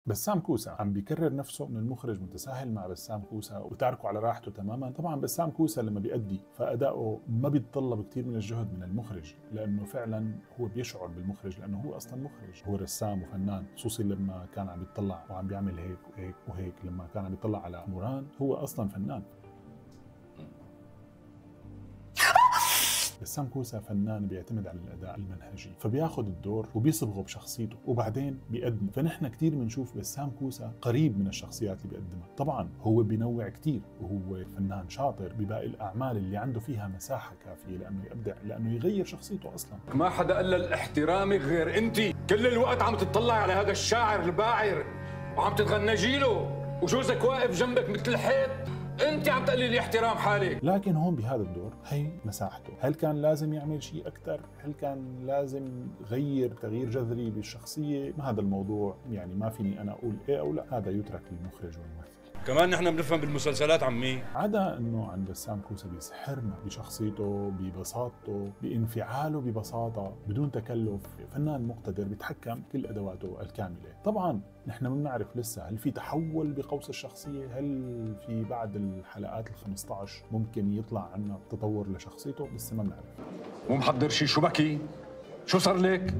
بسام كوسة عم بيكرر نفسه انه المخرج متساهل مع بسام كوسة وتاركه على راحته تماما. طبعا بسام كوسة لما بيأدي فأداؤه ما بيتطلب كثير من الجهد من المخرج، لأنه فعلا هو بيشعر بالمخرج، لأنه هو أصلا مخرج، هو رسام وفنان. خصوصي لما كان عم يطلع وعم بيعمل هيك وهيك وهيك، لما كان عم يطلع على نوران هو أصلا فنان. بسام كوسة فنان بيعتمد على الأداء المنهجي، فبياخذ الدور وبيصبغه بشخصيته وبعدين بيقدمه. فنحن كتير بنشوف بسام كوسة قريب من الشخصيات اللي بيقدمها. طبعا هو بينوع كتير وهو فنان شاطر بباقي الأعمال اللي عنده فيها مساحة كافية لأنه يبدع، لأنه يغير شخصيته أصلا. ما حدا قلل احترامك غير انت، كل الوقت عم تطلع على هذا الشاعر الباعر وعم تتغنجي له وجوزك واقف جنبك مثل الحيط، انت عم تقللي احترام حالك. لكن هون بهذا الدور هي مساحته. هل كان لازم يعمل شيء أكثر؟ هل كان لازم يغير تغيير جذري بالشخصية؟ ما هذا الموضوع، يعني ما فيني أنا أقول إيه أو لا، هذا يترك للمخرج والممثل. كمان نحن بنفهم بالمسلسلات عمي. عدا انه عند بسام كوسة بيسحرنا بشخصيته، ببساطته، بانفعاله ببساطة بدون تكلف. فنان مقتدر بيتحكم كل ادواته الكاملة. طبعا نحن ما بنعرف لسه هل في تحول بقوس الشخصية، هل في بعد الحلقات ال15 ممكن يطلع عنا تطور لشخصيته، لسه ما بنعرف. مو محضر شيء، شو بكي؟ شو صار لك؟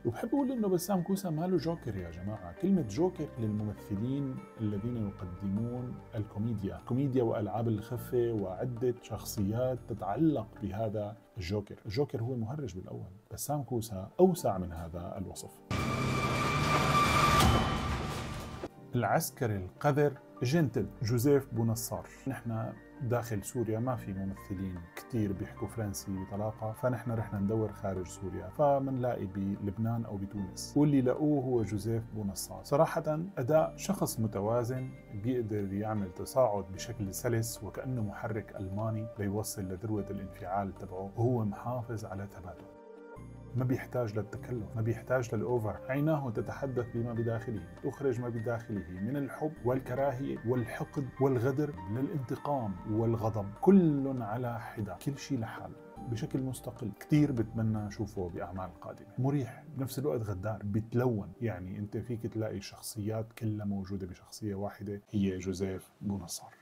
وبحب أقول إنه بسام كوسة ماله جوكر يا جماعة. كلمة جوكر للممثلين الذين يقدمون الكوميديا وألعاب الخفة وعدة شخصيات تتعلق بهذا الجوكر. الجوكر هو المهرج بالأول، بسام كوسة أوسع من هذا الوصف. العسكري القذر جنتل جوزيف بونصار. نحن داخل سوريا ما في ممثلين كتير بيحكوا فرنسي بطلاقة، فنحن رحنا ندور خارج سوريا فمنلاقي بلبنان أو بتونس، واللي لقوه هو جوزيف بونصار. صراحة أداء شخص متوازن بيقدر يعمل تصاعد بشكل سلس وكأنه محرك ألماني ليوصل لذروة الانفعال تبعه، وهو محافظ على ثباته. ما بيحتاج للتكلف، ما بيحتاج للأوفر. عيناه تتحدث بما بداخله، تخرج ما بداخله من الحب والكراهية والحقد والغدر للانتقام والغضب، كل على حدة، كل شيء لحاله بشكل مستقل. كتير بتمنى أشوفه بأعمال قادمة. مريح بنفس الوقت غدار، بتلون. يعني أنت فيك تلاقي شخصيات كلها موجودة بشخصية واحدة، هي جوزيف بونصار.